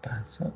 Paso.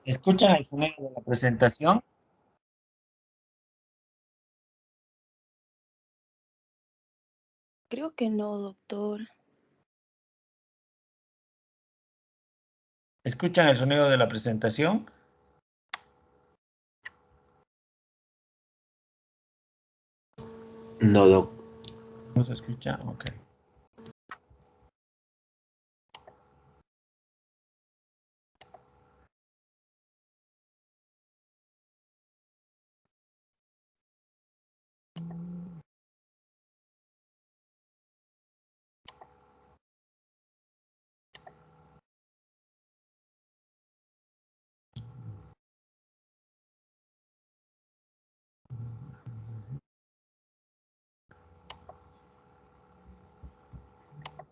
¿Escuchan el sonido de la presentación? Creo que no, doctor. ¿Escuchan el sonido de la presentación? No, doc. ¿No se escucha? Ok.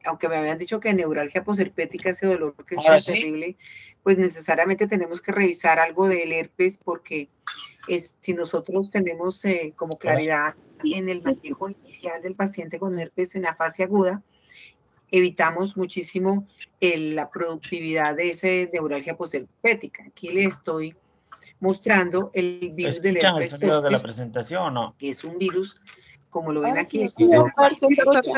Aunque me habían dicho que neuralgia posherpética, ese dolor que es Ahora tan sí. terrible, pues necesariamente tenemos que revisar algo del herpes, porque si nosotros tenemos como claridad en el manejo inicial del paciente con herpes en la fase aguda, evitamos muchísimo la productividad de esa neuralgia posherpética. Aquí le estoy mostrando el virus del ¿Escuchan el herpes sonido de la zóster, presentación o no? que es un virus, como lo ven Ahora aquí, sí, doctor, se escucha.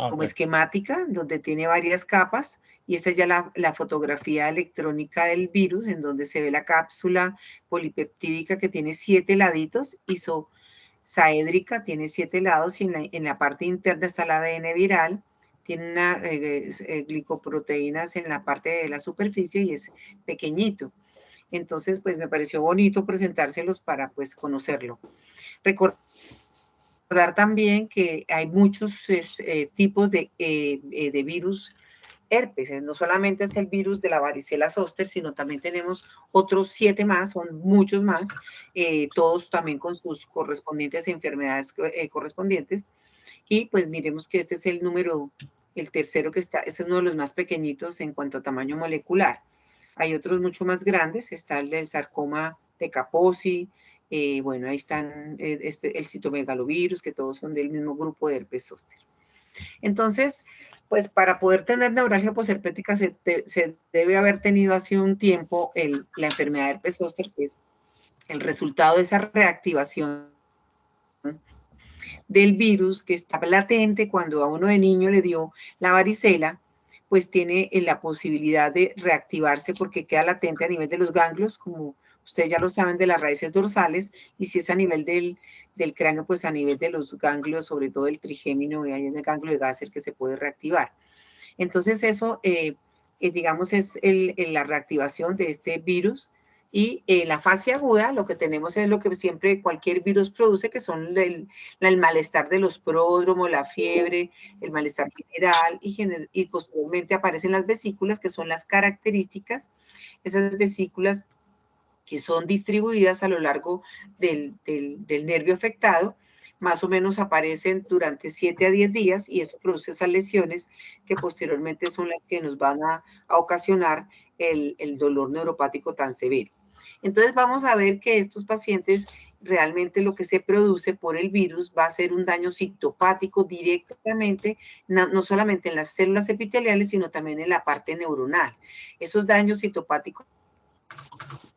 como Ok. esquemática, donde tiene varias capas, y esta es ya la fotografía electrónica del virus, en donde se ve la cápsula polipeptídica que tiene 7 laditos, isosaédrica, tiene 7 lados, y en la parte interna está el ADN viral, tiene una glicoproteínas en la parte de la superficie y es pequeñito. Entonces, pues me pareció bonito presentárselos para, pues, conocerlo. Recordar también que hay muchos tipos de virus herpes, no solamente es el virus de la varicela zoster, sino también tenemos otros 7 más, son muchos más, todos también con sus correspondientes enfermedades correspondientes, y pues miremos que este es el número, el tercero que está, este es uno de los más pequeñitos en cuanto a tamaño molecular. Hay otros mucho más grandes, está el del sarcoma de Kaposi, bueno, ahí están el citomegalovirus, que todos son del mismo grupo de herpes zóster. Entonces, pues para poder tener neuralgia posherpética se debe haber tenido hace un tiempo la enfermedad de herpes zóster, que es el resultado de esa reactivación del virus que está latente cuando a uno de niño le dio la varicela, pues tiene la posibilidad de reactivarse porque queda latente a nivel de los ganglios, como ustedes ya lo saben, de las raíces dorsales, y si es a nivel del cráneo, pues a nivel de los ganglios, sobre todo el trigémino, y ahí en el ganglio de Gasser que se puede reactivar. Entonces eso, digamos, es la reactivación de este virus. Y en la fase aguda lo que tenemos es lo que siempre cualquier virus produce, que son el malestar de los pródromos, la fiebre, el malestar general, y posteriormente aparecen las vesículas, que son las características, esas vesículas que son distribuidas a lo largo del nervio afectado, más o menos aparecen durante 7 a 10 días y eso produce esas lesiones que posteriormente son las que nos van a ocasionar el dolor neuropático tan severo. Entonces vamos a ver que estos pacientes realmente lo que se produce por el virus va a ser un daño citopático directamente, no solamente en las células epiteliales, sino también en la parte neuronal. Esos daños citopáticos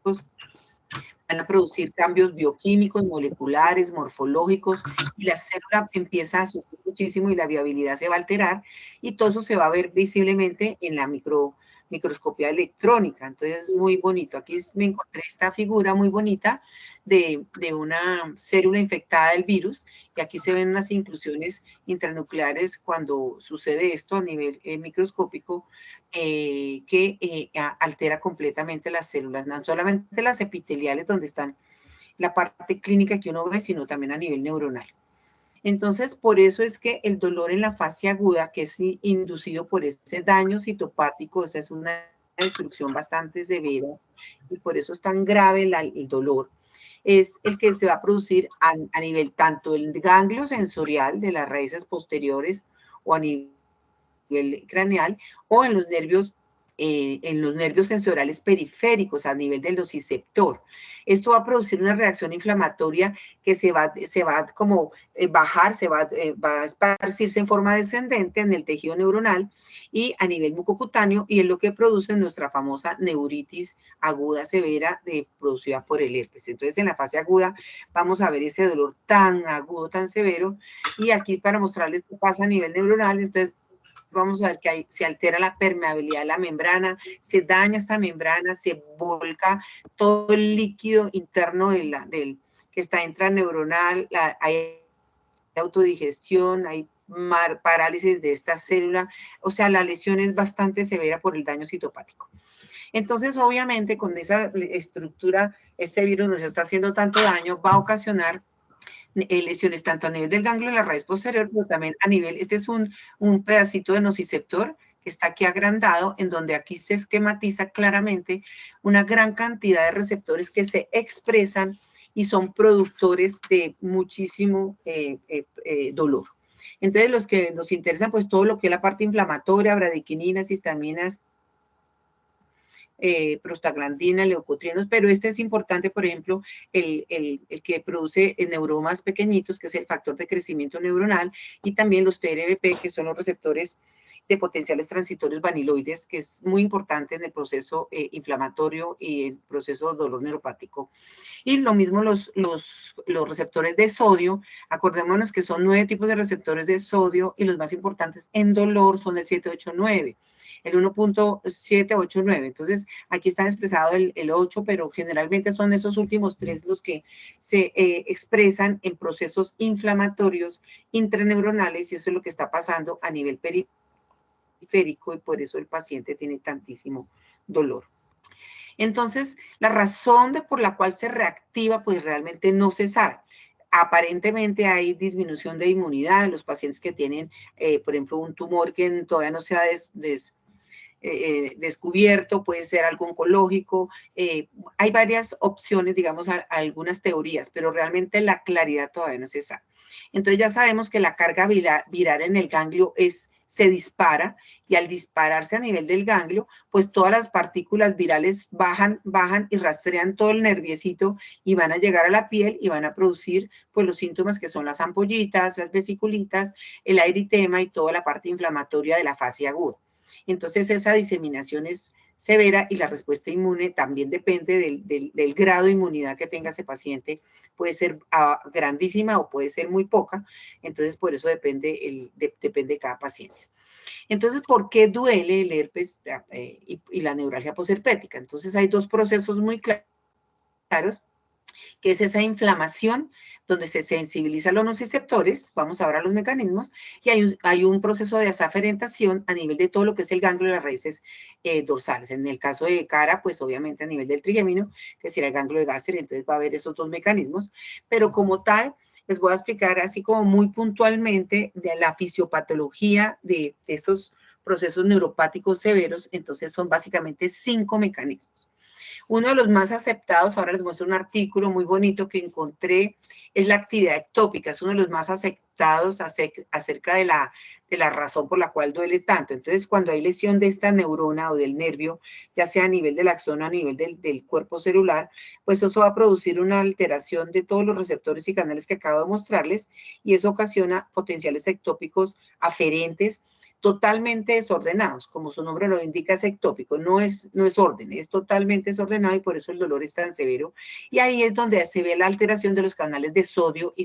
van a producir cambios bioquímicos, moleculares, morfológicos, y la célula empieza a sufrir muchísimo y la viabilidad se va a alterar, y todo eso se va a ver visiblemente en la microscopía electrónica. Entonces es muy bonito. Aquí me encontré esta figura muy bonita de una célula infectada del virus, y aquí se ven unas inclusiones intranucleares cuando sucede esto a nivel microscópico, que altera completamente las células, no solamente las epiteliales donde están la parte clínica que uno ve, sino también a nivel neuronal. Entonces, por eso es que el dolor en la fase aguda, que es inducido por ese daño citopático, o sea, es una destrucción bastante severa, y por eso es tan grave el dolor, es el que se va a producir a nivel tanto del ganglio sensorial de las raíces posteriores o a nivel craneal o en los nervios sensoriales periféricos a nivel del nociceptor. Esto va a producir una reacción inflamatoria que se va como bajar, va a esparcirse en forma descendente en el tejido neuronal y a nivel mucocutáneo, y es lo que produce nuestra famosa neuritis aguda severa producida por el herpes. Entonces, en la fase aguda vamos a ver ese dolor tan agudo, tan severo, y aquí para mostrarles qué pasa a nivel neuronal. Entonces, vamos a ver que se altera la permeabilidad de la membrana, se daña esta membrana, se volca todo el líquido interno que está intraneuronal, hay autodigestión, hay parálisis de esta célula, o sea, la lesión es bastante severa por el daño citopático. Entonces, obviamente, con esa estructura, este virus nos está haciendo tanto daño, va a ocasionar lesiones tanto a nivel del ganglio de la raíz posterior, pero también a nivel, este es un pedacito de nociceptor que está aquí agrandado, en donde aquí se esquematiza claramente una gran cantidad de receptores que se expresan y son productores de muchísimo dolor. Entonces, los que nos interesan, pues todo lo que es la parte inflamatoria, bradykininas, histaminas, prostaglandina, leucotrienos, pero este es importante, por ejemplo, el que produce neuromas pequeñitos, que es el factor de crecimiento neuronal, y también los TRBP, que son los receptores de potenciales transitorios vaniloides, que es muy importante en el proceso inflamatorio y el proceso de dolor neuropático. Y lo mismo los receptores de sodio, acordémonos que son 9 tipos de receptores de sodio, y los más importantes en dolor son el 789. El 1.789. Entonces, aquí están expresados el 8, pero generalmente son esos últimos 3 los que se expresan en procesos inflamatorios intraneuronales, y eso es lo que está pasando a nivel periférico, y por eso el paciente tiene tantísimo dolor. Entonces, la razón por la cual se reactiva, pues realmente no se sabe. Aparentemente hay disminución de inmunidad en los pacientes que tienen, por ejemplo, un tumor que todavía no se ha descubierto, puede ser algo oncológico. Hay varias opciones, digamos, algunas teorías, pero realmente la claridad todavía no se sabe. Entonces ya sabemos que la carga viral en el ganglio se dispara, y al dispararse a nivel del ganglio, pues todas las partículas virales bajan y rastrean todo el nerviecito y van a llegar a la piel y van a producir pues los síntomas que son las ampollitas, las vesiculitas, el eritema y toda la parte inflamatoria de la fase aguda. Entonces esa diseminación es severa, y la respuesta inmune también depende del grado de inmunidad que tenga ese paciente. Puede ser grandísima o puede ser muy poca, entonces por eso depende de cada paciente. Entonces, ¿por qué duele el herpes y la neuralgia posherpética? Entonces, hay dos procesos muy claros, que es esa inflamación donde se sensibilizan los nociceptores, vamos ahora a los mecanismos, y hay un proceso de desaferentación a nivel de todo lo que es el ganglio de las raíces dorsales. En el caso de cara, pues obviamente a nivel del trigémino, que será el ganglio de Gasser, entonces va a haber esos dos mecanismos, pero como tal, les voy a explicar así como muy puntualmente de la fisiopatología de esos procesos neuropáticos severos. Entonces son básicamente 5 mecanismos. Uno de los más aceptados, ahora les muestro un artículo muy bonito que encontré, es la actividad ectópica, es uno de los más aceptados acerca de la razón por la cual duele tanto. Entonces, cuando hay lesión de esta neurona o del nervio, ya sea a nivel del axón o a nivel del cuerpo celular, pues eso va a producir una alteración de todos los receptores y canales que acabo de mostrarles, y eso ocasiona potenciales ectópicos aferentes, totalmente desordenados, como su nombre lo indica, es ectópico, no es orden, es totalmente desordenado y por eso el dolor es tan severo. Y ahí es donde se ve la alteración de los canales de sodio y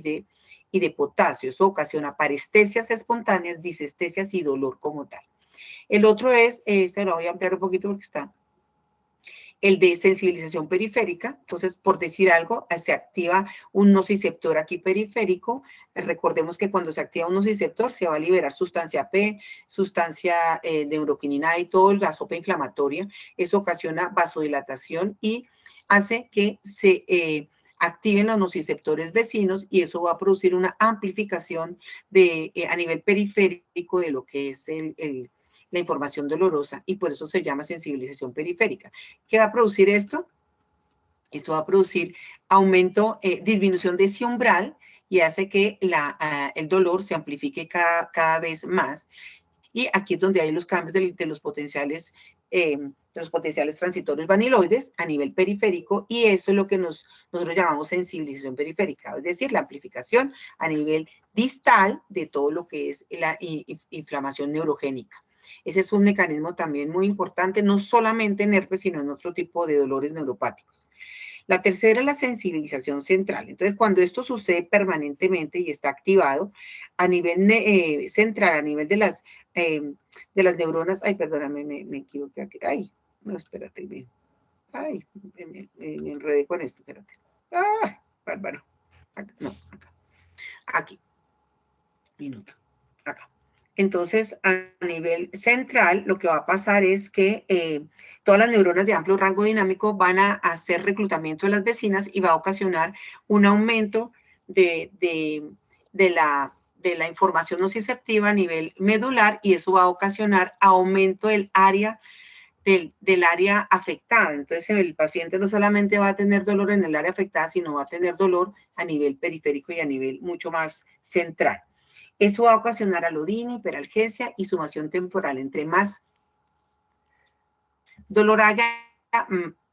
de potasio. Eso ocasiona parestesias espontáneas, disestesias y dolor como tal. El otro es, este lo voy a ampliar un poquito porque está, el de sensibilización periférica. Entonces, por decir algo, se activa un nociceptor aquí periférico. Recordemos que cuando se activa un nociceptor se va a liberar sustancia P, sustancia neuroquinina y toda la sopa inflamatoria. Eso ocasiona vasodilatación y hace que se activen los nociceptores vecinos, y eso va a producir una amplificación a nivel periférico de lo que es la información dolorosa, y por eso se llama sensibilización periférica. ¿Qué va a producir esto? Esto va a producir aumento, disminución de ese umbral, y hace que el dolor se amplifique cada vez más. Y aquí es donde hay los cambios de los potenciales transitorios vaniloides a nivel periférico, y eso es lo que nosotros llamamos sensibilización periférica, es decir, la amplificación a nivel distal de todo lo que es la inflamación neurogénica. Ese es un mecanismo también muy importante, no solamente en herpes, sino en otro tipo de dolores neuropáticos. La tercera es la sensibilización central. Entonces, cuando esto sucede permanentemente y está activado a nivel central, a nivel de las neuronas, ay, perdóname, me equivoqué aquí, ay, no, espérate, bien. Ay, me enredé con esto, espérate. Ah, bárbaro. No, acá. Aquí. Minuto. Acá. Entonces, a nivel central, lo que va a pasar es que todas las neuronas de amplio rango dinámico van a hacer reclutamiento de las vecinas, y va a ocasionar un aumento de la información nociceptiva a nivel medular, y eso va a ocasionar aumento del área afectada. Entonces, el paciente no solamente va a tener dolor en el área afectada, sino va a tener dolor a nivel periférico y a nivel mucho más central. Eso va a ocasionar alodina, hiperalgesia y sumación temporal. Entre más dolor haya,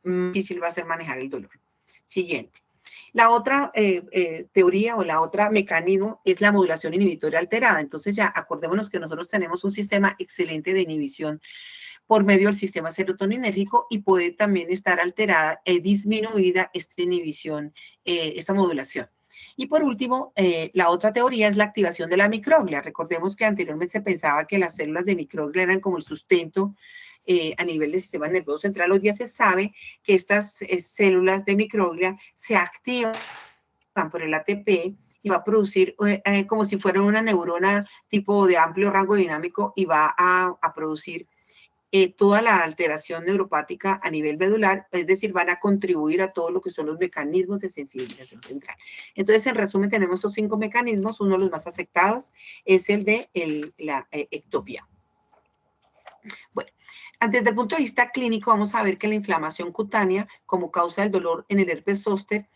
difícil va a ser manejar el dolor. Siguiente. La otra teoría o la otra mecanismo es la modulación inhibitoria alterada. Entonces ya acordémonos que nosotros tenemos un sistema excelente de inhibición por medio del sistema serotoninérgico, y puede también estar alterada, disminuida esta inhibición, esta modulación. Y por último, la otra teoría es la activación de la microglia. Recordemos que anteriormente se pensaba que las células de microglia eran como el sustento a nivel del sistema nervioso central. Hoy día se sabe que estas células de microglia se activan por el ATP y va a producir como si fuera una neurona tipo de amplio rango dinámico, y va a producir toda la alteración neuropática a nivel medular, es decir, van a contribuir a todo lo que son los mecanismos de sensibilización central. Entonces, en resumen, tenemos estos 5 mecanismos. Uno de los más aceptados es el de la ectopía. Bueno, desde el punto de vista clínico, vamos a ver que la inflamación cutánea, como causa del dolor en el herpes zóster,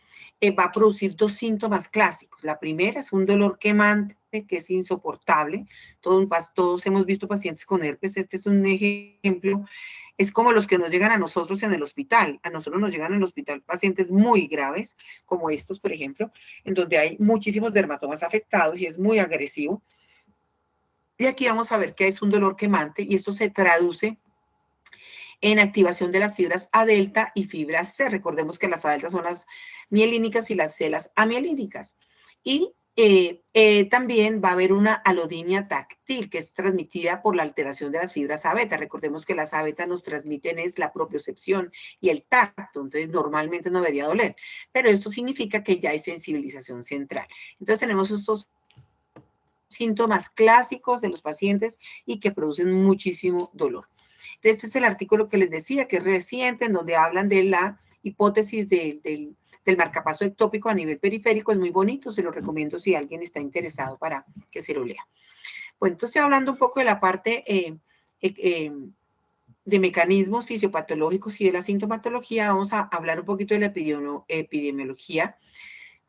va a producir 2 síntomas clásicos. La primera es un dolor quemante, que es insoportable. Todos hemos visto pacientes con herpes. Este es un ejemplo. Es como los que nos llegan a nosotros en el hospital. A nosotros nos llegan en el hospital pacientes muy graves, como estos, por ejemplo, en donde hay muchísimos dermatomas afectados y es muy agresivo. Y aquí vamos a ver que es un dolor quemante, y esto se traduce en activación de las fibras A delta y fibras C. Recordemos que las A delta son las mielínicas y las C las amielínicas. Y También va a haber una alodinia táctil que es transmitida por la alteración de las fibras A beta. Recordemos que las A beta nos transmiten es la propiocepción y el tacto, entonces normalmente no debería doler, pero esto significa que ya hay sensibilización central. Entonces tenemos estos síntomas clásicos de los pacientes y que producen muchísimo dolor. Este es el artículo que les decía, que es reciente, en donde hablan de la hipótesis del marcapaso ectópico a nivel periférico. Es muy bonito, se lo recomiendo si alguien está interesado para que se lo lea. Bueno, entonces hablando un poco de la parte de mecanismos fisiopatológicos y de la sintomatología, vamos a hablar un poquito de la epidemiología.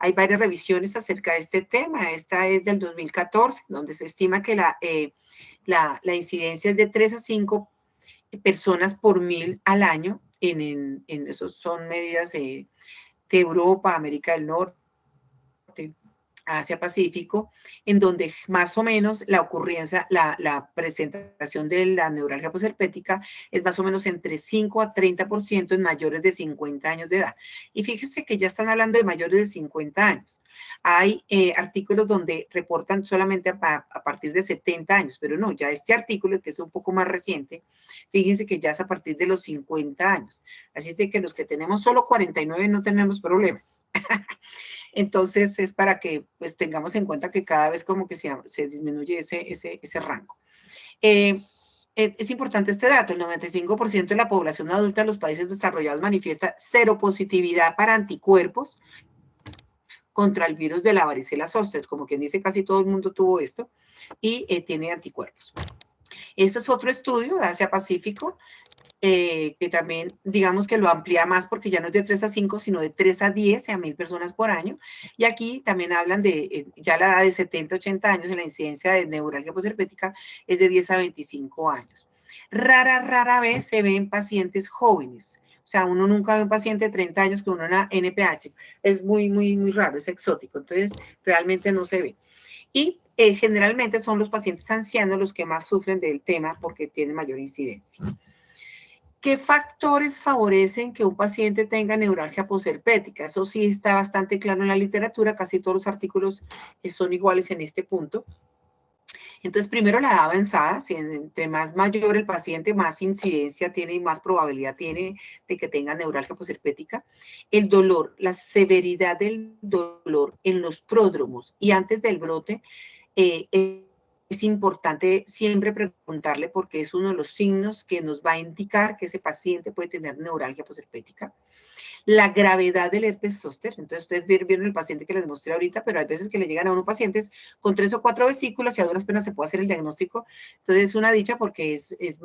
Hay varias revisiones acerca de este tema. Esta es del 2014, donde se estima que la incidencia es de 3 a 5 personas por 1000 al año. Esos son medidas de Europa, América del Norte, Asia Pacífico, en donde más o menos la ocurrencia, la presentación de la neuralgia posherpética es más o menos entre 5 a 30% en mayores de 50 años de edad. Y fíjense que ya están hablando de mayores de 50 años. Hay artículos donde reportan solamente a partir de 70 años, pero no, ya este artículo, que es un poco más reciente, fíjense que ya es a partir de los 50 años. Así es de que los que tenemos solo 49 no tenemos problema. Entonces, es para que pues tengamos en cuenta que cada vez como que se disminuye ese rango. Es importante este dato, el 95% de la población adulta de los países desarrollados manifiesta seropositividad para anticuerpos contra el virus de la varicela zoster, como quien dice, casi todo el mundo tuvo esto, y tiene anticuerpos. Este es otro estudio de Asia Pacífico, que también, digamos que lo amplía más porque ya no es de 3 a 5, sino de 3 a 10, a 1000 personas por año. Y aquí también hablan de, ya la edad de 70, 80 años, en la incidencia de neuralgia posherpética es de 10 a 25 años. Rara vez se ven pacientes jóvenes. O sea, uno nunca ve un paciente de 30 años con una NPH. Es muy raro, es exótico. Entonces, realmente no se ve. Y generalmente son los pacientes ancianos los que más sufren del tema porque tienen mayor incidencia. ¿Qué factores favorecen que un paciente tenga neuralgia posherpética? Eso sí está bastante claro en la literatura, casi todos los artículos son iguales en este punto. Entonces, primero la edad avanzada, si entre más mayor el paciente, más incidencia tiene y más probabilidad tiene de que tenga neuralgia posherpética. El dolor, la severidad del dolor en los pródromos y antes del brote, es importante siempre preguntarle porque es uno de los signos que nos va a indicar que ese paciente puede tener neuralgia posherpética. La gravedad del herpes zóster, entonces ustedes vieron el paciente que les mostré ahorita, pero hay veces que le llegan a unos pacientes con 3 o 4 vesículas y a duras penas se puede hacer el diagnóstico. Entonces es una dicha porque es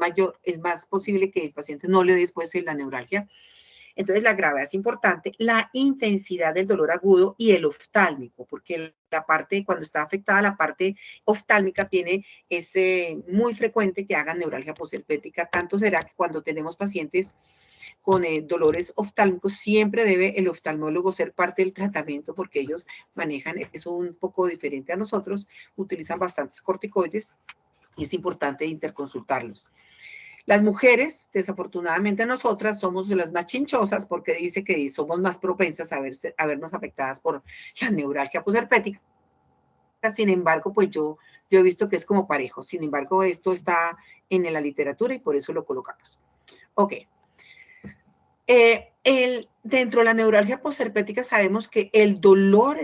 más posible que el paciente no le dé después la neuralgia. Entonces, la gravedad es importante, la intensidad del dolor agudo y el oftálmico, porque la parte, cuando está afectada la parte oftálmica, es muy frecuente que hagan neuralgia posherpética. Tanto será que cuando tenemos pacientes con dolores oftálmicos, siempre debe el oftalmólogo ser parte del tratamiento, porque ellos manejan eso un poco diferente a nosotros, utilizan bastantes corticoides y es importante interconsultarlos. Las mujeres, desafortunadamente nosotras, somos de las más chinchosas porque dice que somos más propensas a vernos afectadas por la neuralgia posherpética. Sin embargo, pues yo he visto que es como parejo. Sin embargo, esto está en la literatura y por eso lo colocamos. Ok. Dentro de la neuralgia posherpética sabemos que el dolor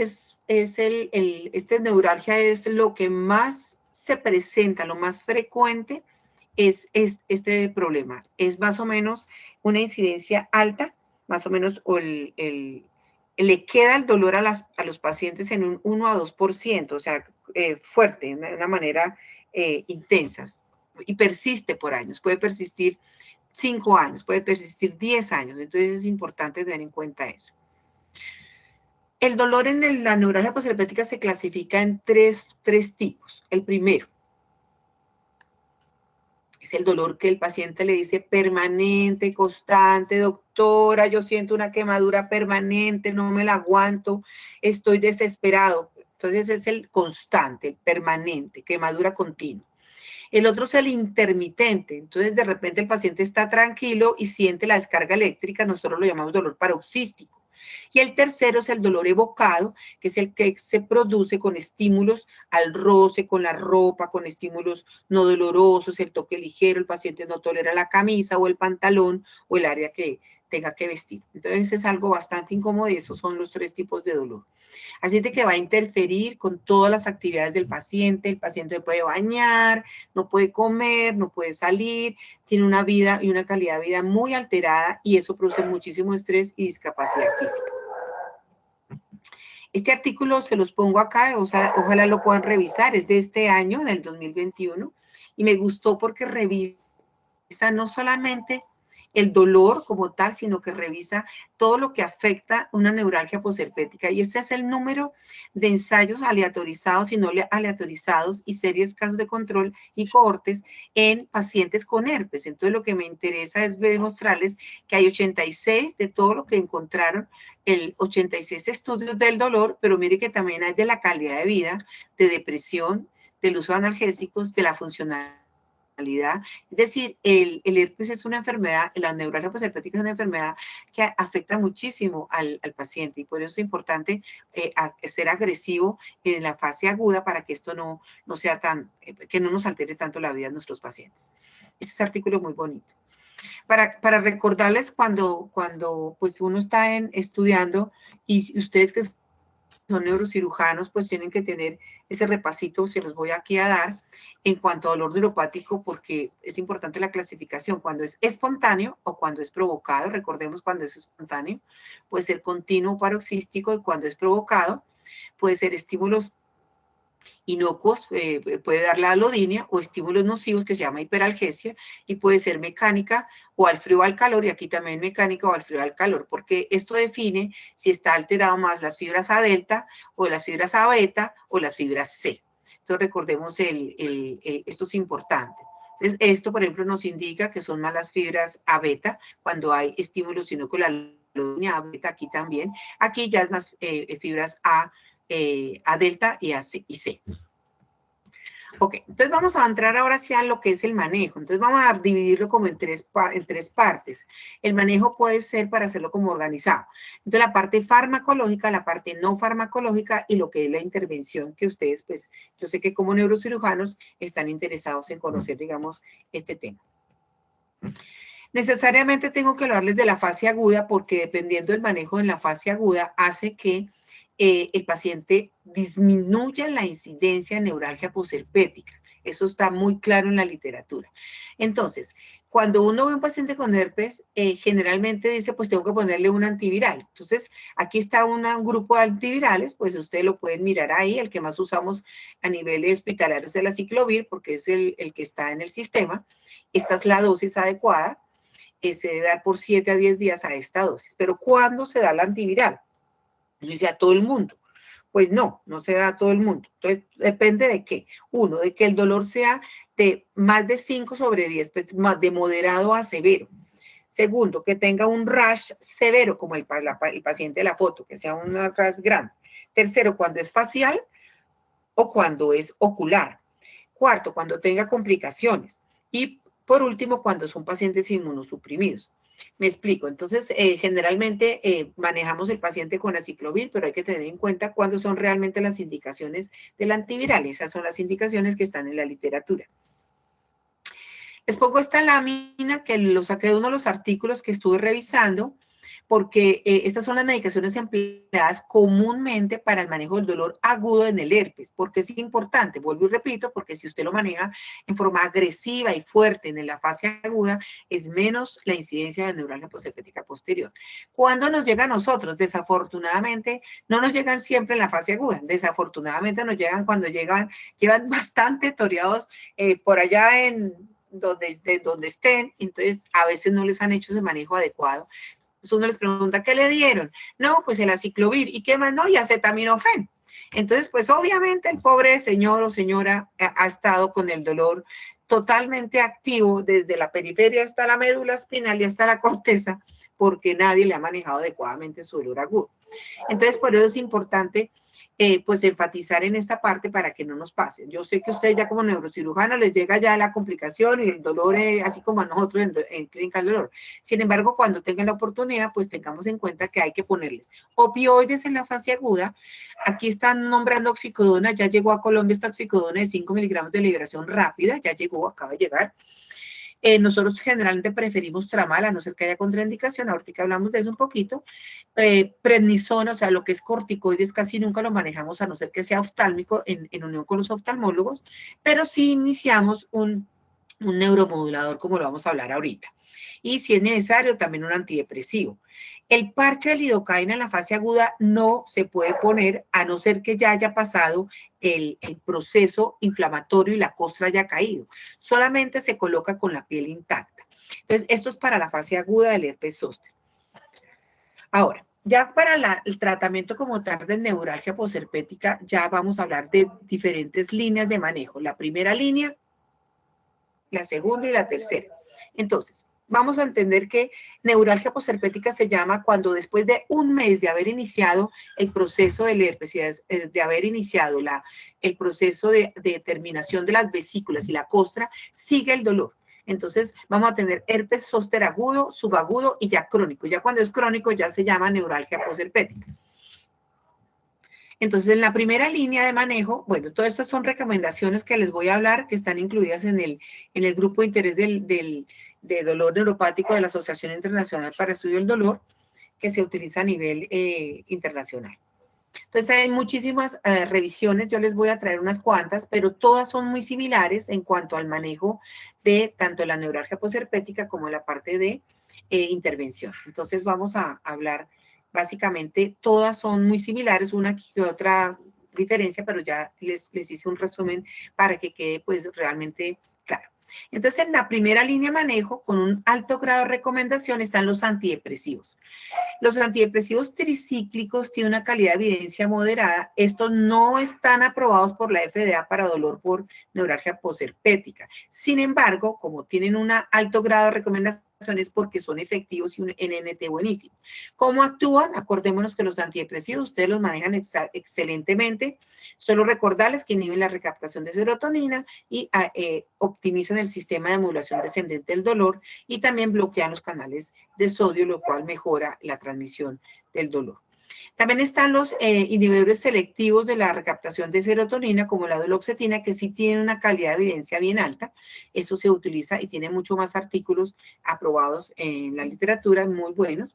neuralgia es lo que más se presenta, lo más frecuente es este problema. Es más o menos una incidencia alta, más o menos, le queda el dolor a los pacientes en un 1 a 2%, o sea, fuerte, de una manera intensa, y persiste por años, puede persistir 5 años, puede persistir 10 años, entonces es importante tener en cuenta eso. El dolor en la neuralgia posherpética se clasifica en tres tipos. El primero es el dolor que el paciente le dice permanente, constante, doctora, yo siento una quemadura permanente, no me la aguanto, estoy desesperado. Entonces es el constante, el permanente, quemadura continua. El otro es el intermitente, entonces de repente el paciente está tranquilo y siente la descarga eléctrica, nosotros lo llamamos dolor paroxístico. Y el tercero es el dolor evocado, que es el que se produce con estímulos al roce, con la ropa, con estímulos no dolorosos, el toque ligero, el paciente no tolera la camisa o el pantalón o el área que tenga que vestir. Entonces es algo bastante incómodo y esos son los 3 tipos de dolor. Así es de que va a interferir con todas las actividades del paciente. El paciente no puede bañar, no puede comer, no puede salir, tiene una vida y una calidad de vida muy alterada y eso produce muchísimo estrés y discapacidad física. Este artículo se los pongo acá, ojalá lo puedan revisar, es de este año, del 2021, y me gustó porque revisa no solamente el dolor como tal, sino que revisa todo lo que afecta una neuralgia posherpética. Y este es el número de ensayos aleatorizados y no aleatorizados y series casos de control y cohortes en pacientes con herpes. Entonces, lo que me interesa es demostrarles que hay 86 de todo lo que encontraron, 86 estudios del dolor, pero mire que también hay de la calidad de vida, de depresión, del uso de analgésicos, de la funcionalidad. Es decir, el herpes es una enfermedad, la neuralgia posherpética es una enfermedad que afecta muchísimo al paciente y por eso es importante ser agresivo en la fase aguda para que esto no sea tan, que no nos altere tanto la vida de nuestros pacientes. Este artículo es muy bonito. Para recordarles cuando pues uno está estudiando y ustedes que son neurocirujanos, pues tienen que tener ese repasito, se los voy aquí a dar, en cuanto a dolor neuropático, porque es importante la clasificación, cuando es espontáneo o cuando es provocado. Recordemos, cuando es espontáneo, puede ser continuo paroxístico, y cuando es provocado, puede ser estímulos inocuos, puede dar la alodinia, o estímulos nocivos, que se llama hiperalgesia, y puede ser mecánica o al frío o al calor, y aquí también mecánica o al frío o al calor, porque esto define si está alterado más las fibras A delta, o las fibras A beta, o las fibras C. Entonces recordemos, esto es importante. Entonces, esto, por ejemplo, nos indica que son más las fibras A beta, cuando hay estímulos inocuos, la alodinia A beta aquí también. Aquí ya es más fibras A delta y C. Ok, entonces vamos a entrar ahora sí a lo que es el manejo. Entonces vamos a dividirlo como en tres partes. El manejo puede ser para hacerlo como organizado. Entonces la parte farmacológica, la parte no farmacológica y lo que es la intervención, que ustedes, pues, yo sé que como neurocirujanos están interesados en conocer, digamos, este tema. Necesariamente tengo que hablarles de la fase aguda, porque dependiendo del manejo en la fase aguda hace que el paciente disminuya la incidencia de neuralgia posherpética. Eso está muy claro en la literatura. Entonces, cuando uno ve a un paciente con herpes, generalmente dice, pues tengo que ponerle un antiviral. Entonces, aquí está un grupo de antivirales, pues ustedes lo pueden mirar ahí. El que más usamos a nivel hospitalario es el aciclovir, porque es el que está en el sistema. Esta es la dosis adecuada. Se debe dar por 7 a 10 días a esta dosis. Pero ¿cuándo se da el antiviral? Yo decía, a todo el mundo. Pues no se da a todo el mundo. Entonces, depende de qué. Uno, de que el dolor sea de más de 5/10, pues, de moderado a severo. Segundo, que tenga un rash severo, como el paciente de la foto, que sea un rash grande. Tercero, cuando es facial o cuando es ocular. Cuarto, cuando tenga complicaciones. Y por último, cuando son pacientes inmunosuprimidos. Me explico. Entonces, generalmente manejamos el paciente con aciclovir, pero hay que tener en cuenta cuándo son realmente las indicaciones del antiviral. Esas son las indicaciones que están en la literatura. Les pongo esta lámina que lo saqué de uno de los artículos que estuve revisando, porque estas son las medicaciones empleadas comúnmente para el manejo del dolor agudo en el herpes. Porque es importante, vuelvo y repito, porque si usted lo maneja en forma agresiva y fuerte en la fase aguda, es menos la incidencia de neuralgia posherpética posterior. ¿Cuándo nos llega a nosotros? Desafortunadamente, no nos llegan siempre en la fase aguda. Desafortunadamente nos llegan cuando llevan bastante toreados por allá en donde estén, entonces a veces no les han hecho ese manejo adecuado. Entonces uno les pregunta, ¿qué le dieron? No, pues el aciclovir. ¿Y qué más? No, y acetaminofén. Entonces, pues obviamente el pobre señor o señora ha estado con el dolor totalmente activo desde la periferia hasta la médula espinal y hasta la corteza, porque nadie le ha manejado adecuadamente su dolor agudo. Entonces, por eso es importante pues enfatizar en esta parte para que no nos pase. Yo sé que ustedes ya como neurocirujano les llega ya la complicación y el dolor, así como a nosotros en clínica del dolor. Sin embargo, cuando tengan la oportunidad, pues tengamos en cuenta que hay que ponerles opioides en la fase aguda. Aquí están nombrando oxicodona, ya llegó a Colombia esta oxicodona de 5 miligramos de liberación rápida, ya llegó, acaba de llegar. Nosotros generalmente preferimos tramal, a no ser que haya contraindicación, ahorita que hablamos de eso un poquito. Prednisona, o sea, lo que es corticoides, casi nunca lo manejamos, a no ser que sea oftálmico en unión con los oftalmólogos, pero sí iniciamos un neuromodulador, como lo vamos a hablar ahorita. Y si es necesario, también un antidepresivo. El parche de lidocaína en la fase aguda no se puede poner a no ser que ya haya pasado el proceso inflamatorio y la costra haya caído. Solamente se coloca con la piel intacta. Entonces, esto es para la fase aguda del herpes zóster. Ahora, ya para el tratamiento como tal de neuralgia posherpética, ya vamos a hablar de diferentes líneas de manejo. La primera línea, la segunda y la tercera. Entonces, vamos a entender que neuralgia posherpética se llama cuando después de un mes de haber iniciado el proceso del herpes, de haber iniciado el proceso de terminación de las vesículas y la costra, sigue el dolor. Entonces, vamos a tener herpes zóster agudo, subagudo y ya crónico. Ya cuando es crónico ya se llama neuralgia posherpética. Entonces, en la primera línea de manejo, bueno, todas estas son recomendaciones que les voy a hablar, que están incluidas en el grupo de interés de dolor neuropático de la Asociación Internacional para Estudio del Dolor, que se utiliza a nivel internacional. Entonces, hay muchísimas revisiones, yo les voy a traer unas cuantas, pero todas son muy similares en cuanto al manejo de tanto la neuralgia posherpética como la parte de intervención. Entonces, vamos a hablar. Básicamente, todas son muy similares, una que otra diferencia, pero ya les hice un resumen para que quede pues realmente claro. Entonces, en la primera línea de manejo, con un alto grado de recomendación, están los antidepresivos. Los antidepresivos tricíclicos tienen una calidad de evidencia moderada. Estos no están aprobados por la FDA para dolor por neuralgia posherpética. Sin embargo, como tienen un alto grado de recomendación, es porque son efectivos y un NNT buenísimo. ¿Cómo actúan? Acordémonos que los antidepresivos ustedes los manejan excelentemente. Solo recordarles que inhiben la recaptación de serotonina y optimizan el sistema de modulación descendente del dolor y también bloquean los canales de sodio, lo cual mejora la transmisión del dolor. También están los inhibidores selectivos de la recaptación de serotonina, como la duloxetina, que sí tienen una calidad de evidencia bien alta. Esto se utiliza y tiene mucho más artículos aprobados en la literatura, muy buenos.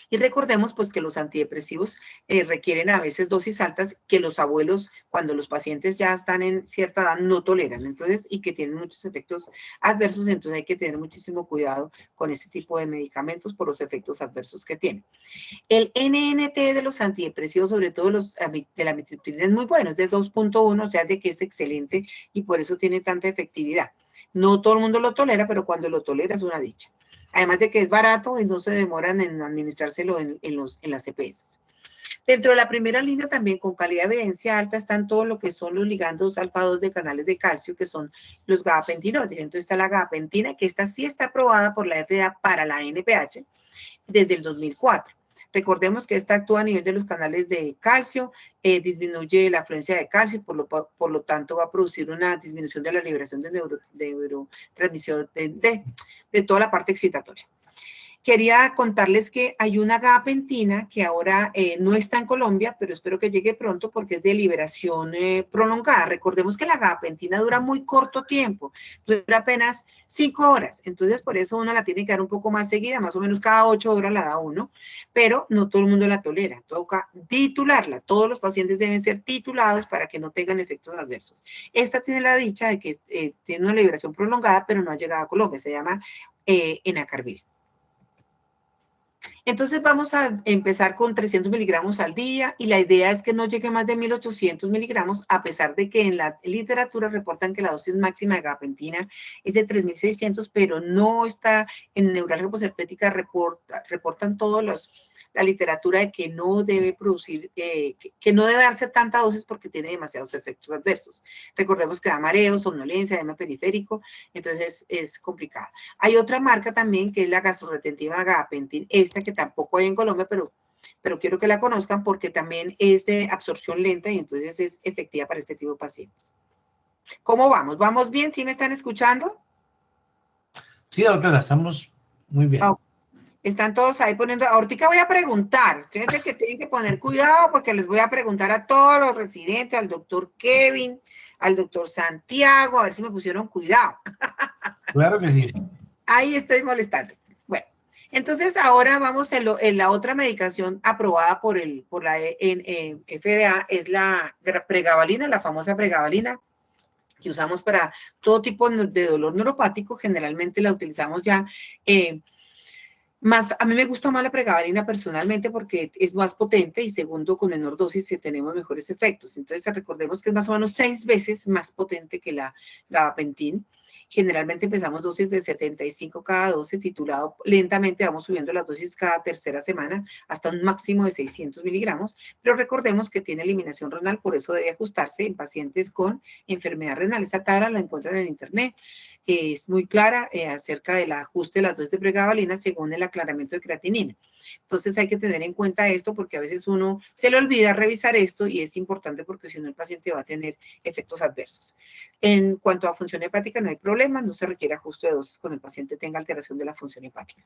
Y recordemos pues que los antidepresivos requieren a veces dosis altas que los abuelos, cuando los pacientes ya están en cierta edad, no toleran, entonces, y que tienen muchos efectos adversos, entonces hay que tener muchísimo cuidado con este tipo de medicamentos por los efectos adversos que tienen. El NNT de los antidepresivos, sobre todo de la amitriptilina, es muy bueno, es de 2.1, o sea, de que es excelente y por eso tiene tanta efectividad. No todo el mundo lo tolera, pero cuando lo tolera es una dicha. Además de que es barato y no se demoran en administrárselo en las EPS. Dentro de la primera línea también con calidad de evidencia alta están todo lo que son los ligandos alfa-2 de canales de calcio, que son los gabapentinoides. Entonces está la gabapentina, que esta sí está aprobada por la FDA para la NPH desde el 2004. Recordemos que esta actúa a nivel de los canales de calcio, disminuye la afluencia de calcio, por lo tanto va a producir una disminución de la liberación de neurotransmisión de toda la parte excitatoria. Quería contarles que hay una gabapentina que ahora no está en Colombia, pero espero que llegue pronto porque es de liberación prolongada. Recordemos que la gabapentina dura muy corto tiempo, dura apenas 5 horas, entonces por eso uno la tiene que dar un poco más seguida, más o menos cada 8 horas la da uno, pero no todo el mundo la tolera, toca titularla. Todos los pacientes deben ser titulados para que no tengan efectos adversos. Esta tiene la dicha de que tiene una liberación prolongada, pero no ha llegado a Colombia, se llama enacarbil. Entonces vamos a empezar con 300 miligramos al día y la idea es que no llegue más de 1800 miligramos, a pesar de que en la literatura reportan que la dosis máxima de gabapentina es de 3600, pero no está en neuralgia posherpética, reportan todos la literatura de que no debe producir, que no debe darse tanta dosis porque tiene demasiados efectos adversos. Recordemos que da mareo, somnolencia, edema periférico, entonces es complicado. Hay otra marca también que es la gastroretentiva gabapentin, esta que tampoco hay en Colombia, pero pero quiero que la conozcan porque también es de absorción lenta y entonces es efectiva para este tipo de pacientes. ¿Cómo vamos? ¿Vamos bien? ¿Sí me están escuchando? Sí, doctora, estamos muy bien. Oh, están todos ahí poniendo, ahorita voy a preguntar, fíjense que tienen que poner cuidado porque les voy a preguntar a todos los residentes, al doctor Kevin, al doctor Santiago, a ver si me pusieron cuidado. Claro que sí. Ahí estoy molestando. Bueno, entonces ahora vamos en la otra medicación aprobada por la FDA, es la pregabalina, la famosa pregabalina, que usamos para todo tipo de dolor neuropático. Generalmente la utilizamos ya a mí me gusta más la pregabalina personalmente porque es más potente y segundo, con menor dosis tenemos mejores efectos. Entonces, recordemos que es más o menos 6 veces más potente que la gabapentin. Generalmente empezamos dosis de 75 cada 12, titulado lentamente, vamos subiendo las dosis cada tercera semana hasta un máximo de 600 miligramos, pero recordemos que tiene eliminación renal, por eso debe ajustarse en pacientes con enfermedad renal. Esa tabla la encuentran en internet. Es muy clara acerca del ajuste de las dosis de pregabalina según el aclaramiento de creatinina. Entonces hay que tener en cuenta esto porque a veces uno se le olvida revisar esto y es importante porque si no el paciente va a tener efectos adversos. En cuanto a función hepática no hay problema, no se requiere ajuste de dosis cuando el paciente tenga alteración de la función hepática.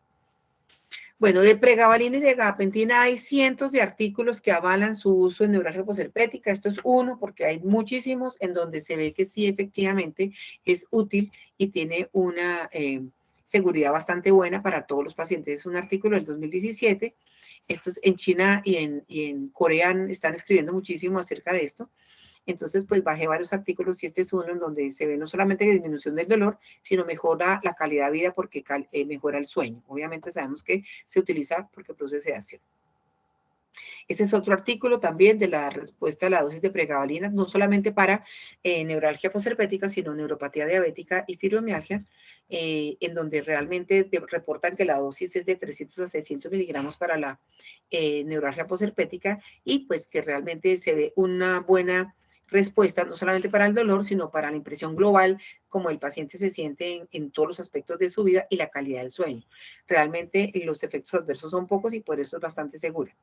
Bueno, de pregabalina y de gabapentina hay cientos de artículos que avalan su uso en neuralgia posherpética. Esto es uno porque hay muchísimos en donde se ve que sí efectivamente es útil y tiene una seguridad bastante buena para todos los pacientes. Es un artículo del 2017. Estos en China y en Corea están escribiendo muchísimo acerca de esto. Entonces, pues bajé varios artículos y este es uno en donde se ve no solamente disminución del dolor, sino mejora la calidad de vida porque mejora el sueño. Obviamente sabemos que se utiliza porque produce sedación. Este es otro artículo también de la respuesta a la dosis de pregabalina, no solamente para neuralgia posherpética, sino neuropatía diabética y fibromialgia, en donde realmente reportan que la dosis es de 300 a 600 miligramos para la neuralgia posherpética y pues que realmente se ve una buena respuesta, no solamente para el dolor, sino para la impresión global, como el paciente se siente en todos los aspectos de su vida y la calidad del sueño. Realmente los efectos adversos son pocos y por eso es bastante segura.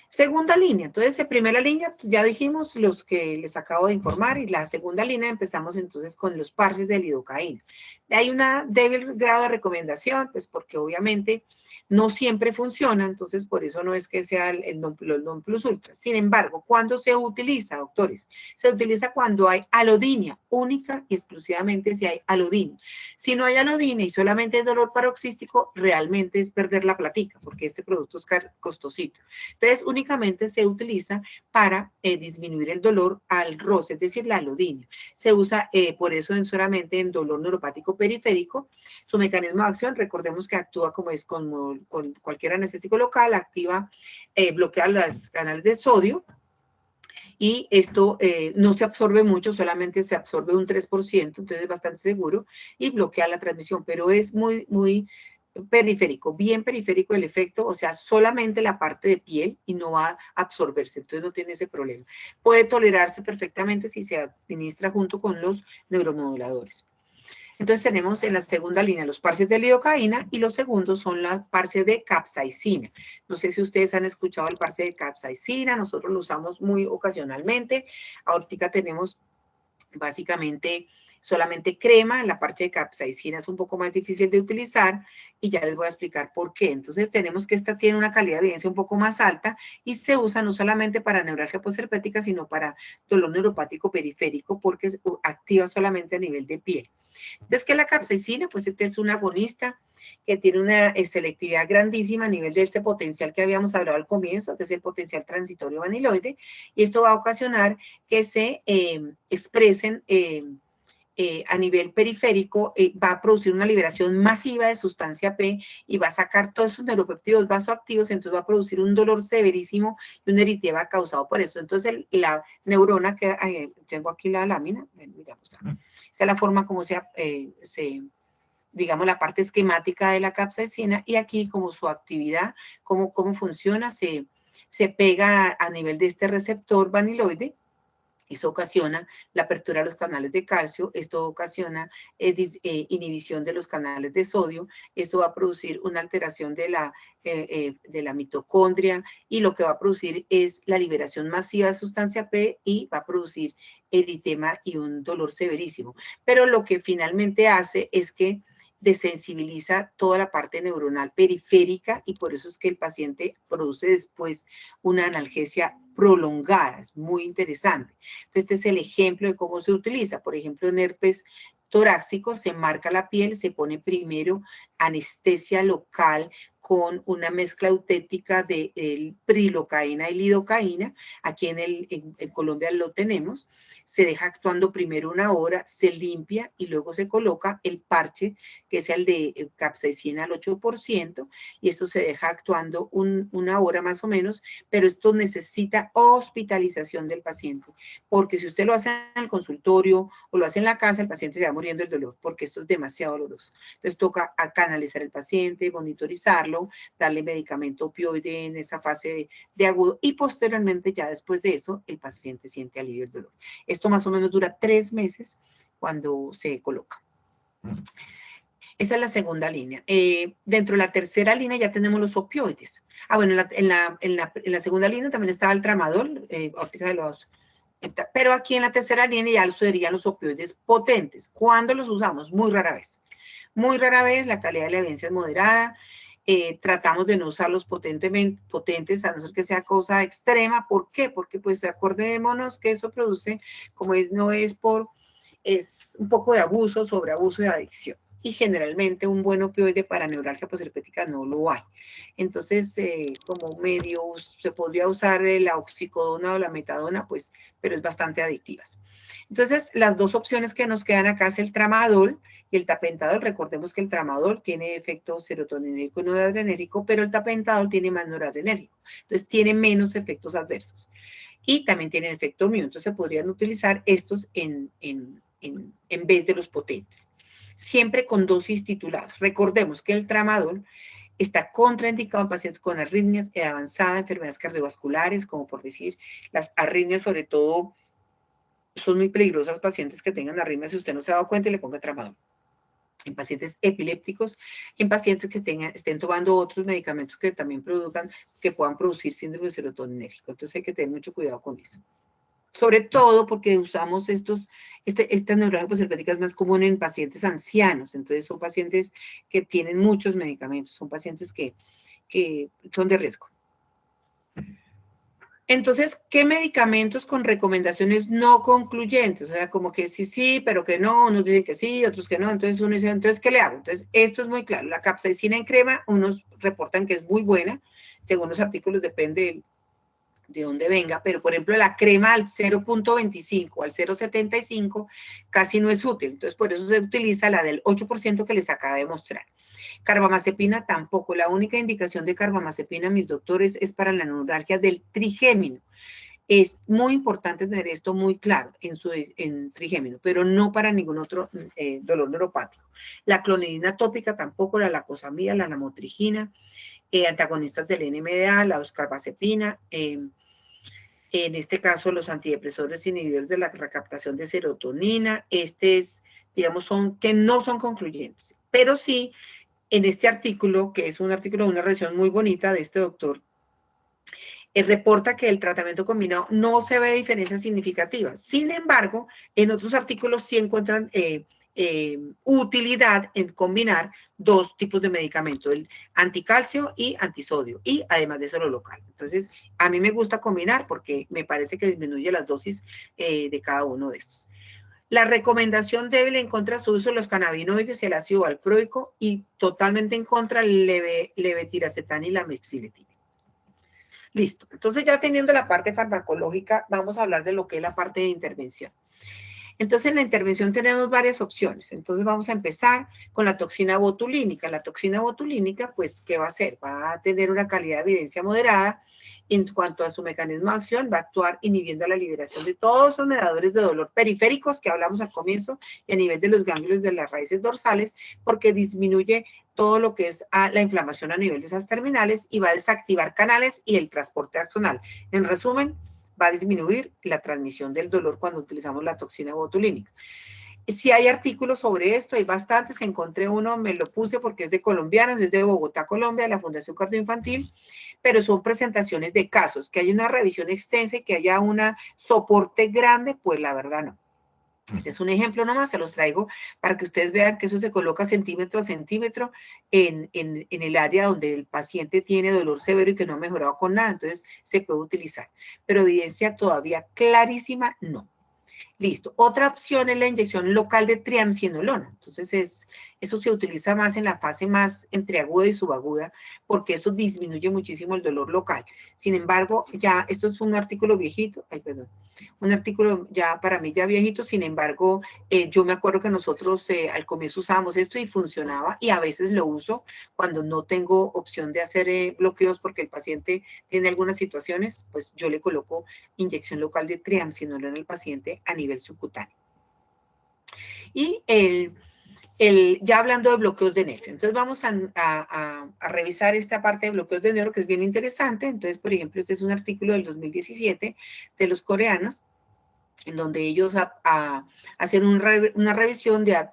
Segunda línea, entonces en primera línea ya dijimos los que les acabo de informar y la segunda línea empezamos entonces con los parches de lidocaína. Hay una débil grado de recomendación, pues porque obviamente no siempre funciona, entonces por eso no es que sea el non plus ultra. Sin embargo, ¿cuándo se utiliza, doctores? Se utiliza cuando hay alodinia, única y exclusivamente si hay alodinia. Si no hay alodinia y solamente hay dolor paroxístico, realmente es perder la platica, porque este producto es costosito. Entonces, únicamente se utiliza para disminuir el dolor al roce, es decir, la alodinia. Se usa por eso solamente en dolor neuropático periférico. Su mecanismo de acción, recordemos que actúa como es con cualquier anestésico local, activa, bloquea los canales de sodio, y esto no se absorbe mucho, solamente se absorbe un 3%, entonces es bastante seguro, y bloquea la transmisión, pero es muy periférico, bien periférico el efecto, o sea, solamente la parte de piel y no va a absorberse, entonces no tiene ese problema. Puede tolerarse perfectamente si se administra junto con los neuromoduladores. Entonces tenemos en la segunda línea los parches de lidocaína y los segundos son las parches de capsaicina. No sé si ustedes han escuchado el parche de capsaicina, nosotros lo usamos muy ocasionalmente. Ahorita tenemos básicamente solamente crema, la parche de capsaicina es un poco más difícil de utilizar y ya les voy a explicar por qué. Entonces tenemos que esta tiene una calidad de evidencia un poco más alta y se usa no solamente para neuralgia posherpética, sino para dolor neuropático periférico porque activa solamente a nivel de piel. Entonces, ¿qué es la capsaicina? Pues este es un agonista que tiene una selectividad grandísima a nivel de ese potencial que habíamos hablado al comienzo, que es el potencial transitorio vaniloide, y esto va a ocasionar que se expresen a nivel periférico, va a producir una liberación masiva de sustancia P y va a sacar todos esos neuropéptidos vasoactivos, entonces va a producir un dolor severísimo y un eritema causado por eso. Entonces la neurona que tengo aquí la lámina, miramos, esta es la forma como digamos, la parte esquemática de la capsaicina y aquí como su actividad, cómo funciona, se pega a nivel de este receptor vaniloide Eso ocasiona la apertura de los canales de calcio, esto ocasiona inhibición de los canales de sodio, esto va a producir una alteración de la mitocondria y lo que va a producir es la liberación masiva de sustancia P y va a producir eritema y un dolor severísimo. Pero lo que finalmente hace es que desensibiliza toda la parte neuronal periférica y por eso es que el paciente produce después una analgesia prolongada, es muy interesante. Entonces, este es el ejemplo de cómo se utiliza. Por ejemplo, en herpes torácico se marca la piel, se pone primero anestesia local con una mezcla eutética de prilocaína y lidocaína. Aquí en Colombia lo tenemos. Se deja actuando primero 1 hora, se limpia y luego se coloca el parche, que es el de capsaicina al 8%, y esto se deja actuando 1 hora más o menos, pero esto necesita hospitalización del paciente, porque si usted lo hace en el consultorio o lo hace en la casa, el paciente se va muriendo del dolor, porque esto es demasiado doloroso. Entonces toca canalizar al paciente, monitorizarlo, darle medicamento opioide en esa fase de agudo y posteriormente ya después de eso el paciente siente alivio del dolor. Esto más o menos dura 3 meses cuando se coloca. Esa es la segunda línea. Dentro de la tercera línea ya tenemos los opioides. Bueno, en la segunda línea también estaba el tramadol, óptica de los... Pero aquí en la tercera línea ya serían los opioides potentes. ¿Cuándo los usamos? Muy rara vez. Muy rara vez, la calidad de la evidencia es moderada. Tratamos de no usarlos potentes, a no ser que sea cosa extrema. ¿Por qué? Porque pues acordémonos que eso produce, como es, es un poco de abuso, sobreabuso y adicción. Y generalmente un buen opioide para neuralgia posherpética no lo hay. Entonces, como medio se podría usar la oxicodona o la metadona, pues, pero es bastante adictivas. Entonces, las dos opciones que nos quedan acá es el tramadol y el tapentadol. Recordemos que el tramadol tiene efecto serotoninérgico y noradrenérgico, pero el tapentadol tiene más noradrenérgico. Entonces, tiene menos efectos adversos. Y también tienen efecto mío. Entonces, se podrían utilizar estos en vez de los potentes. Siempre con dosis tituladas. Recordemos que el tramadol está contraindicado en pacientes con arritmias, edad avanzada, enfermedades cardiovasculares, como por decir, las arritmias sobre todo son muy peligrosas pacientes que tengan arritmias, si usted no se ha dado cuenta, le ponga tramadol. En pacientes epilépticos, en pacientes que estén tomando otros medicamentos que también puedan producir síndrome serotoninérgico. Entonces hay que tener mucho cuidado con eso. Sobre todo porque usamos estas neuralgias posherpéticas más común en pacientes ancianos. Entonces son pacientes que tienen muchos medicamentos, son pacientes que son de riesgo. Entonces, ¿qué medicamentos con recomendaciones no concluyentes? O sea, como que sí, pero que no, unos dicen que sí, otros que no, entonces uno dice, entonces, ¿qué le hago? Entonces, esto es muy claro, la capsaicina en crema, unos reportan que es muy buena, según los artículos depende de dónde venga, pero por ejemplo la crema al 0.25, al 0.75, casi no es útil, entonces por eso se utiliza la del 8% que les acabo de mostrar. Carbamazepina tampoco, la única indicación de carbamazepina, mis doctores, es para la neuralgia del trigémino. Es muy importante tener esto muy claro en trigémino, pero no para ningún otro dolor neuropático. La clonidina tópica tampoco, la lacosamida, la lamotrigina, antagonistas del NMDA, la carbamazepina, en este caso los antidepresores inhibidores de la recaptación de serotonina, digamos, que no son concluyentes, pero sí, en este artículo, que es un artículo de una revisión muy bonita de este doctor, reporta que el tratamiento combinado no se ve diferencias significativas. Sin embargo, en otros artículos sí encuentran utilidad en combinar dos tipos de medicamento, el anticalcio y antisodio, y además de eso lo local. Entonces, a mí me gusta combinar porque me parece que disminuye las dosis de cada uno de estos. La recomendación débil en contra de su uso de los cannabinoides y el ácido valproico y totalmente en contra el levetiracetam y la mexiletina. Listo. Entonces ya teniendo la parte farmacológica, vamos a hablar de lo que es la parte de intervención. Entonces, en la intervención tenemos varias opciones. Entonces, vamos a empezar con la toxina botulínica. La toxina botulínica, pues, ¿qué va a hacer? Va a tener una calidad de evidencia moderada. En cuanto a su mecanismo de acción, va a actuar inhibiendo la liberación de todos esos mediadores de dolor periféricos que hablamos al comienzo y a nivel de los ganglios de las raíces dorsales, porque disminuye todo lo que es la inflamación a nivel de esas terminales y va a desactivar canales y el transporte axonal. En resumen, va a disminuir la transmisión del dolor cuando utilizamos la toxina botulínica. Si hay artículos sobre esto, hay bastantes, encontré uno, me lo puse porque es de colombianos, es de Bogotá, Colombia, la Fundación Cardioinfantil, pero son presentaciones de casos, que haya una revisión extensa y que haya un soporte grande, pues la verdad no. Este es un ejemplo nomás, se los traigo para que ustedes vean que eso se coloca centímetro a centímetro en el área donde el paciente tiene dolor severo y que no ha mejorado con nada, entonces se puede utilizar. Pero evidencia todavía clarísima, no. Listo. Otra opción es la inyección local de triamcinolona. Entonces, eso se utiliza más en la fase más entre aguda y subaguda, porque eso disminuye muchísimo el dolor local. Sin embargo, ya, esto es un artículo viejito, un artículo ya para mí ya viejito, sin embargo, yo me acuerdo que nosotros al comienzo usábamos esto y funcionaba, y a veces lo uso cuando no tengo opción de hacer bloqueos porque el paciente tiene algunas situaciones, pues yo le coloco inyección local de triamcinolona al paciente a nivel subcutáneo. Y ya hablando de bloqueos de nervio, entonces vamos a revisar esta parte de bloqueos de nervio que es bien interesante. Entonces, por ejemplo, este es un artículo del 2017 de los coreanos, en donde ellos hacen una revisión de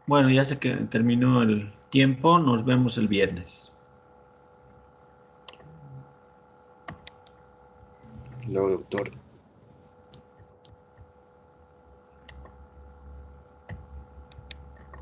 Bueno, ya sé que terminó el tiempo. Nos vemos el viernes. Hasta luego, doctor.